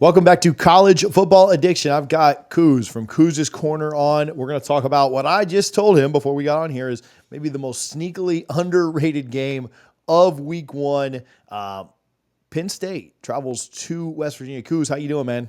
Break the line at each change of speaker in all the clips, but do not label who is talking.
Welcome back to College Football Addiction. I've got Kuz from Kuz's Corner on. We're going to talk about what I just told him before we got on here is maybe the most sneakily underrated game of week one. Penn State travels to West Virginia. Kuz, how you doing, man?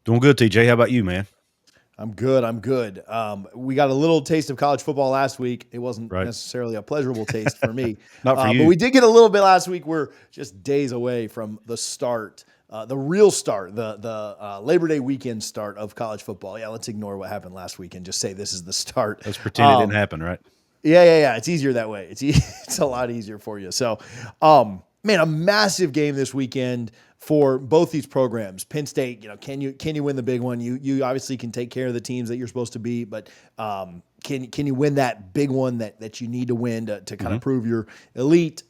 Doing good, TJ. How about you, man?
I'm good. We got a little taste of college football last week. It wasn't
Right.
necessarily a pleasurable taste for me,
Not for
but
you.
we did get a little bit last week. We're just days away from the start, the real start, the Labor Day weekend start of college football. Yeah, let's ignore what happened last week and just say this is the start.
Let's pretend it didn't happen, right?
Yeah. It's easier that way. It's a lot easier for you. So, man, a massive game this weekend for both these programs. Penn State, can you win the big one? You obviously can take care of the teams that you're supposed to beat, but can you win that big one that you need to win to kind of prove you're elite?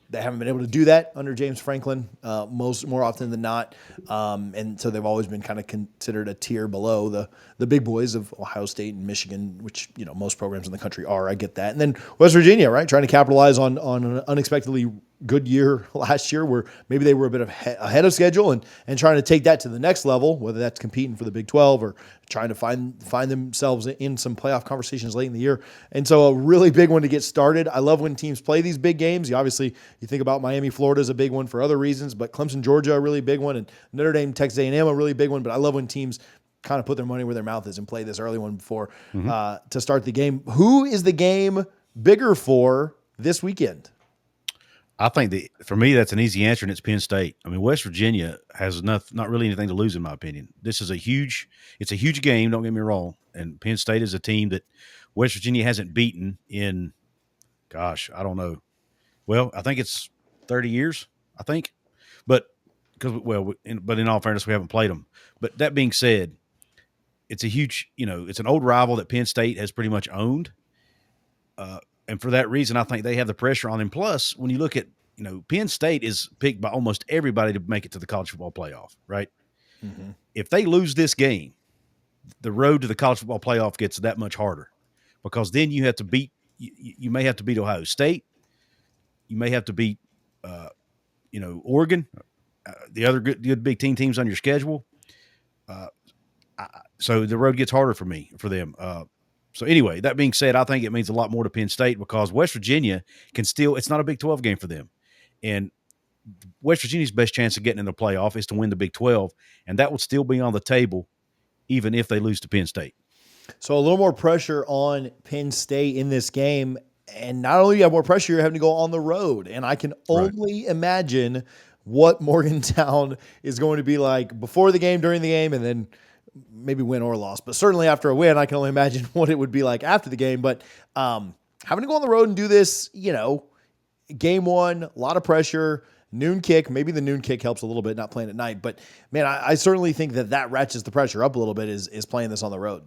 They haven't been able to do that under James Franklin more often than not, and so they've always been kind of considered a tier below the big boys of Ohio State and Michigan, which most programs in the country are. I get that, and then West Virginia, right, trying to capitalize on an unexpectedly good year last year, where maybe they were a bit of ahead of schedule and trying to take that to the next level, whether that's competing for the Big 12 or trying to find themselves in some playoff conversations late in the year. And so a really big one to get started. I love when teams play these big games. You think about Miami, Florida is a big one for other reasons, but Clemson, Georgia, a really big one, and Notre Dame, Texas A&M, a really big one. But I love when teams kind of put their money where their mouth is and play this early one before to start the game. Who is the game bigger for this weekend?
I think for me, that's an easy answer, and it's Penn State. I mean, West Virginia has not really anything to lose, in my opinion. This is it's a huge game. Don't get me wrong. And Penn State is a team that West Virginia hasn't beaten in, gosh, I don't know. Well, I think it's 30 years. I think, but but in all fairness, we haven't played them. But that being said, it's a huge, it's an old rival that Penn State has pretty much owned. And for that reason, I think they have the pressure on them. Plus, when you look at, Penn State is picked by almost everybody to make it to the college football playoff, right? Mm-hmm. If they lose this game, the road to the college football playoff gets that much harder, because then you have to beat, you may have to beat Ohio State. You may have to beat, Oregon, the other good Big Ten teams on your schedule. So the road gets harder for them. So anyway, that being said, I think it means a lot more to Penn State, because West Virginia it's not a Big 12 game for them. And West Virginia's best chance of getting in the playoff is to win the Big 12, and that would still be on the table even if they lose to Penn State.
So a little more pressure on Penn State in this game. And not only do you have more pressure, you're having to go on the road. And I can only imagine what Morgantown is going to be like before the game, during the game, and then maybe win or loss. But certainly after a win, I can only imagine what it would be like after the game. But having to go on the road and do this, game one, a lot of pressure, noon kick. Maybe the noon kick helps a little bit, not playing at night. But, man, I certainly think that ratchets the pressure up a little bit is playing this on the road.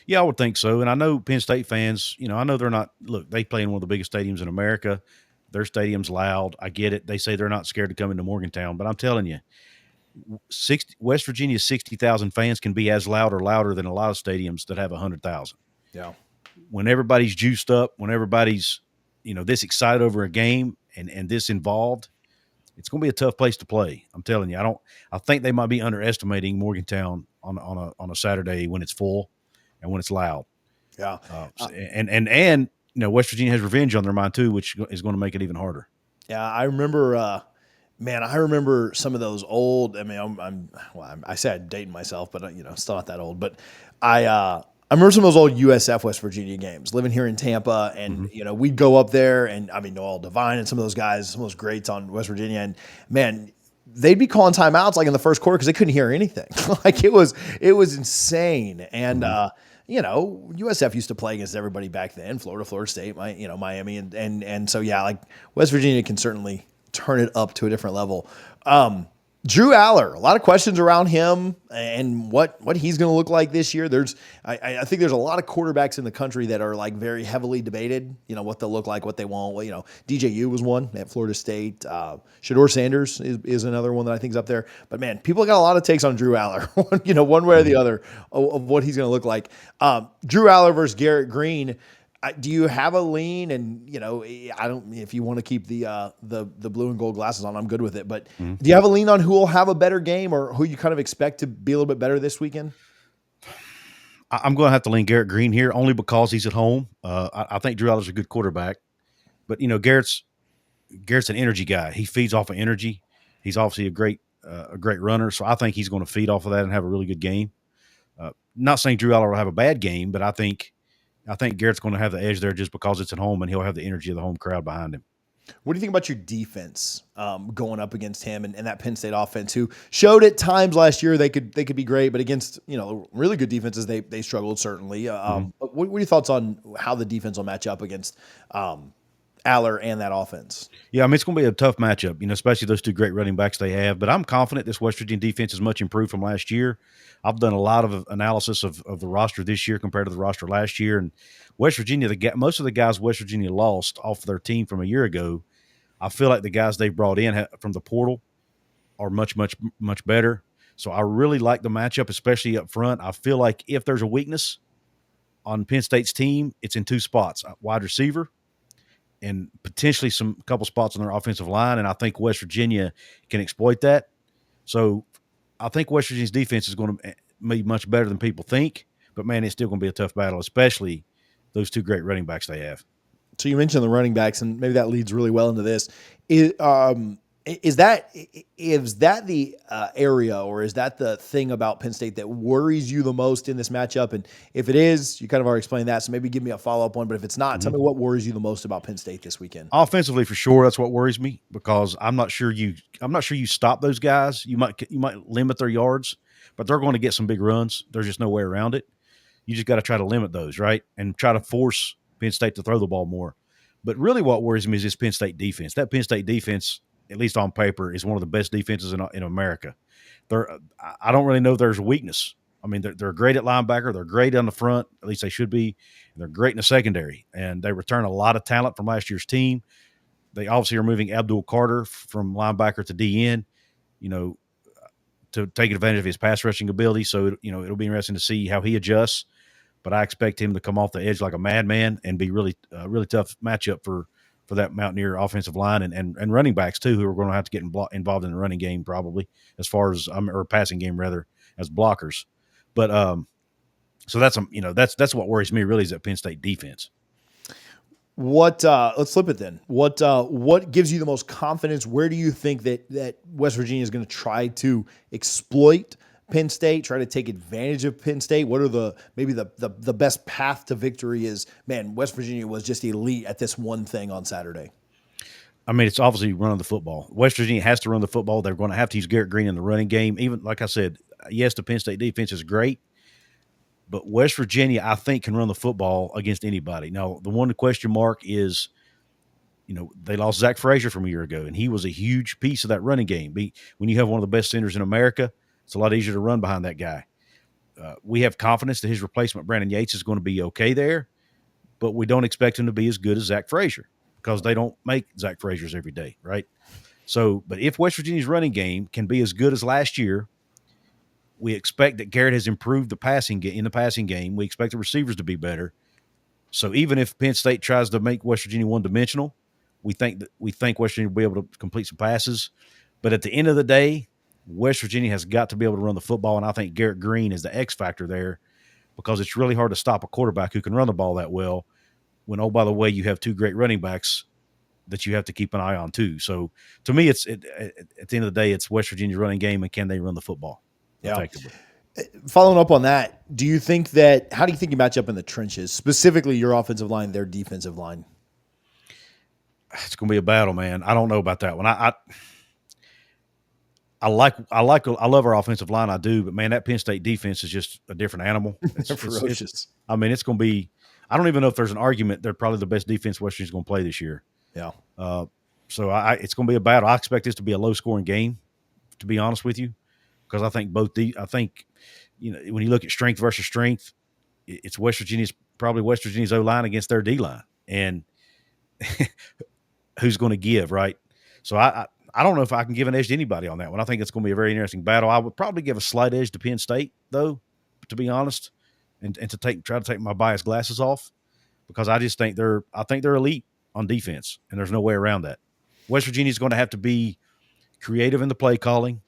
Yeah, I would think so. And I know Penn State fans, I know they're not – look, they play in one of the biggest stadiums in America. Their stadium's loud. I get it. They say they're not scared to come into Morgantown. But I'm telling you, West Virginia's 60,000 fans can be as loud or louder than a lot of stadiums that have 100,000.
Yeah.
When everybody's juiced up, when everybody's, this excited over a game and this involved, it's going to be a tough place to play. I'm telling you. I think they might be underestimating Morgantown on a Saturday when it's full and when it's loud.
Yeah.
And West Virginia has revenge on their mind too, which is going to make it even harder.
Yeah, I remember I remember some of those old. I mean, I say I'm dating myself, but still not that old. But I remember some of those old USF West Virginia games. Living here in Tampa, and we'd go up there, and Noel Devine and some of those guys, some of those greats on West Virginia, and man, they'd be calling timeouts like in the first quarter because they couldn't hear anything. Like it was insane, and. USF used to play against everybody back then. Florida State, Miami, and so yeah, like West Virginia can certainly turn it up to a different level. Drew Aller, a lot of questions around him and what he's going to look like this year. I think there's a lot of quarterbacks in the country that are like very heavily debated. What they'll look like, what they won't. Well, DJU was one at Florida State. Shedeur Sanders is another one that I think is up there. But man, people got a lot of takes on Drew Aller. One way or the other of what he's going to look like. Drew Aller versus Garrett Green. Do you have a lean? And I don't. If you want to keep the blue and gold glasses on, I'm good with it. But
Mhm.
do you have a lean on who will have a better game, or who you kind of expect to be a little bit better this weekend?
I'm going to have to lean Garrett Green here only because he's at home. I think Drew Allar's a good quarterback, but Garrett's an energy guy. He feeds off of energy. He's obviously a great runner, so I think he's going to feed off of that and have a really good game. Not saying Drew Aller will have a bad game, but I think Garrett's going to have the edge there just because it's at home and he'll have the energy of the home crowd behind him.
What do you think about your defense going up against him and that Penn State offense, who showed at times last year they could be great, but against really good defenses they struggled certainly.
Mm-hmm.
What are your thoughts on how the defense will match up against Aller and that offense?
Yeah, I mean, it's going to be a tough matchup, especially those two great running backs they have. But I'm confident this West Virginia defense is much improved from last year. I've done a lot of analysis of the roster this year compared to the roster last year. And West Virginia, most of the guys West Virginia lost off their team from a year ago, I feel like the guys they brought in from the portal are much, much, much better. So I really like the matchup, especially up front. I feel like if there's a weakness on Penn State's team, it's in two spots: wide receiver and potentially some couple spots on their offensive line. And I think West Virginia can exploit that. So I think West Virginia's defense is going to be much better than people think. But man, it's still going to be a tough battle, especially those two great running backs they have.
So you mentioned the running backs, and maybe that leads really well into this. Is that the area, or is that the thing about Penn State that worries you the most in this matchup? And if it is, you kind of already explained that, so maybe give me a follow-up one. But if it's not, tell me what worries you the most about Penn State this weekend.
Offensively, for sure, that's what worries me because I'm not sure you stop those guys. You might limit their yards, but they're going to get some big runs. There's just no way around it. You just got to try to limit those, right? And try to force Penn State to throw the ball more. But really what worries me is this Penn State defense. That Penn State defense, at least on paper, is one of the best defenses in America. I don't really know if there's a weakness. I mean, they're great at linebacker. They're great on the front. At least they should be. They're great in the secondary. And they return a lot of talent from last year's team. They obviously are moving Abdul Carter from linebacker to DN, to take advantage of his pass rushing ability. So, it'll be interesting to see how he adjusts. But I expect him to come off the edge like a madman and be really tough matchup for that Mountaineer offensive line and running backs too, who are going to have to get involved in the running game probably as far as or passing game rather as blockers. But so that's what worries me really is that Penn State defense.
Let's flip it then. What gives you the most confidence? Where do you think that West Virginia is going to try to exploit Penn State, try to take advantage of Penn State? What are maybe the best path to victory is, man, West Virginia was just elite at this one thing on Saturday.
I mean, it's obviously running the football. West Virginia has to run the football. They're going to have to use Garrett Green in the running game. Even like I said, yes, the Penn State defense is great, but West Virginia, I think, can run the football against anybody. Now, the one question mark is, they lost Zach Frazier from a year ago, and he was a huge piece of that running game. When you have one of the best centers in America, it's a lot easier to run behind that guy. We have confidence that his replacement, Brandon Yates, is going to be okay there, but we don't expect him to be as good as Zach Frazier because they don't make Zach Fraziers every day, right? So, but if West Virginia's running game can be as good as last year, we expect that Garrett has improved the passing game. We expect the receivers to be better. So even if Penn State tries to make West Virginia one-dimensional, we think West Virginia will be able to complete some passes. But at the end of the day, West Virginia has got to be able to run the football, and I think Garrett Green is the X factor there because it's really hard to stop a quarterback who can run the ball that well when, oh, by the way, you have two great running backs that you have to keep an eye on too. So to me, at the end of the day, it's West Virginia's running game, and can they run the football effectively?
Following up on that, how do you think you match up in the trenches, specifically your offensive line, their defensive line?
It's going to be a battle, man. I don't know about that one. I love our offensive line. I do, but man, that Penn State defense is just a different animal.
They're ferocious.
It's going to be. I don't even know if there's an argument they're probably the best defense West Virginia's going to play this year.
Yeah.
So it's going to be a battle. I expect this to be a low scoring game, to be honest with you, because I think when you look at strength versus strength, it's probably West Virginia's O-line against their D-line, and who's going to give, right? So I don't know if I can give an edge to anybody on that one. I think it's going to be a very interesting battle. I would probably give a slight edge to Penn State, though, to be honest, and try to take my biased glasses off, because I just think I think they're elite on defense, and there's no way around that. West Virginia's going to have to be creative in the play calling,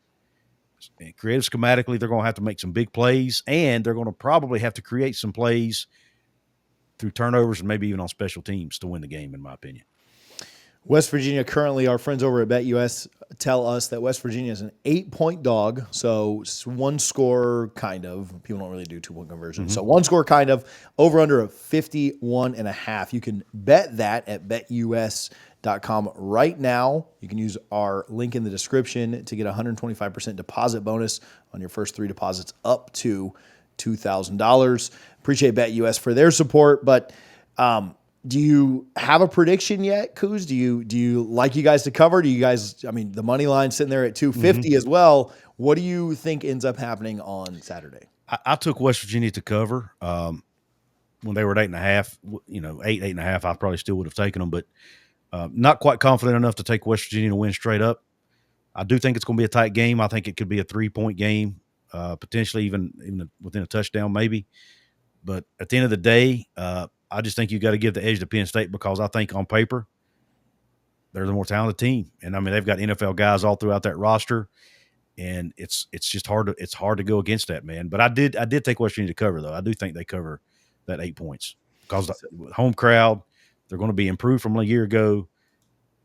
creative schematically. They're going to have to make some big plays, and they're going to probably have to create some plays through turnovers and maybe even on special teams to win the game, in my opinion.
West Virginia currently, our friends over at BetUS tell us that West Virginia is an 8-point dog. So one score kind of. People don't really do 2-point conversions.
Mm-hmm.
So one score kind of, over under of 51.5. You can bet that at betus.com right now. You can use our link in the description to get a 125% deposit bonus on your first 3 deposits up to $2,000. Appreciate BetUS for their support, but do you have a prediction yet, Kuz? Do you like you guys to cover? Do you guys? I mean, the money line sitting there at 250 as well. What do you think ends up happening on Saturday?
I took West Virginia to cover when they were at 8.5. 8.5. I probably still would have taken them, but not quite confident enough to take West Virginia to win straight up. I do think it's going to be a tight game. I think it could be a 3-point game, potentially even within a touchdown, maybe. But at the end of the day, I just think you got to give the edge to Penn State because I think on paper they're the more talented team, and I mean they've got NFL guys all throughout that roster, and it's just hard to go against that, man. But I did take West Virginia to cover though. I do think they cover that 8 points because the home crowd, they're going to be improved from a year ago,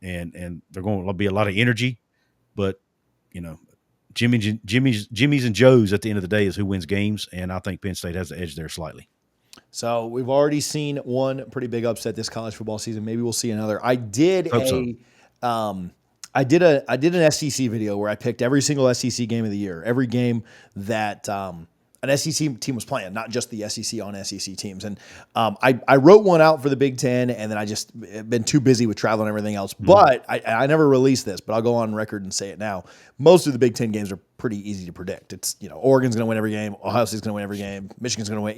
and they're going to be a lot of energy, but Jimmy's and Joe's at the end of the day is who wins games, and I think Penn State has the edge there slightly.
So we've already seen one pretty big upset this college football season. Maybe we'll see another. I did an SEC video where I picked every single SEC game of the year, every game that an SEC team was playing, not just the SEC on SEC teams. And I wrote one out for the Big Ten, and then I just been too busy with travel and everything else. But I never released this, but I'll go on record and say it now. Most of the Big Ten games are pretty easy to predict. It's, Oregon's going to win every game. Ohio State's going to win every game. Michigan's going to win.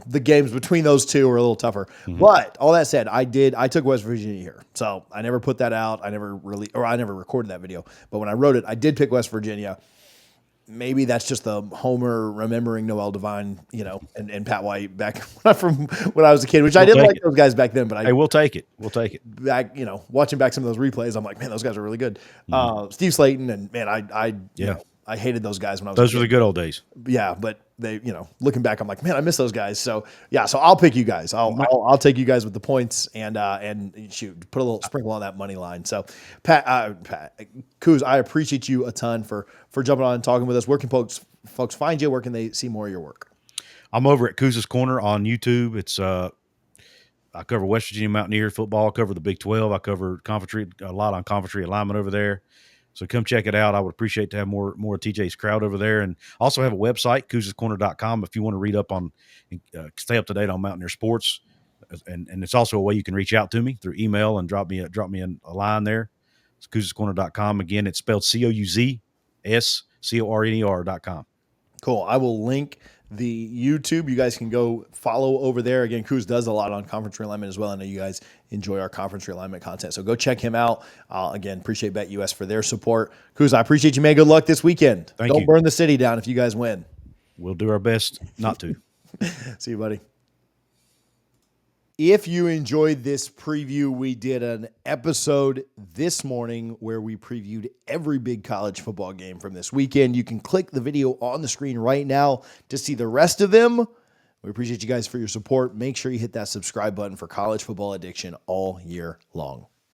The games between those two are a little tougher. But all that said, I took West Virginia here. So I never put that out. I never recorded that video. But when I wrote it, I did pick West Virginia. Maybe that's just the Homer remembering Noel Devine, and Pat White back from when I was a kid, which I didn't like those guys back then, but
we'll take it. We'll take it.
Back, watching back some of those replays, I'm like, man, those guys are really good. Steve Slayton and man, I hated those guys when I was.
Those were the good old days.
Yeah, but they, looking back, I'm like, man, I miss those guys. So yeah, so I'll pick you guys. I'll take you guys with the points and shoot, put a little sprinkle on that money line. So Pat Kuz, I appreciate you a ton for jumping on and talking with us. Where can folks find you? Where can they see more of your work?
I'm over at Kuz's Corner on YouTube. It's I cover West Virginia Mountaineer football. I cover the Big 12. I cover a lot on conference realignment over there. So come check it out. I would appreciate to have more of TJ's crowd over there. And also have a website, Kuz'sCorner.com, if you want to read up on stay up to date on Mountaineer sports. And it's also a way you can reach out to me through email and drop me a line there. It's Kuz'sCorner.com. Again, it's spelled CouzScorner.com.
Cool. I will link the YouTube. You guys can go follow over there. Again, Kuz does a lot on conference realignment as well. I know you guys enjoy our conference realignment content. So go check him out. Again, appreciate BetUS for their support. Kuz, I appreciate you, man. Good luck this weekend. Don't burn the city down if you guys win.
We'll do our best not to.
See you, buddy. If you enjoyed this preview, we did an episode this morning where we previewed every big college football game from this weekend. You can click the video on the screen right now to see the rest of them. We appreciate you guys for your support. Make sure you hit that subscribe button for College Football Addiction all year long.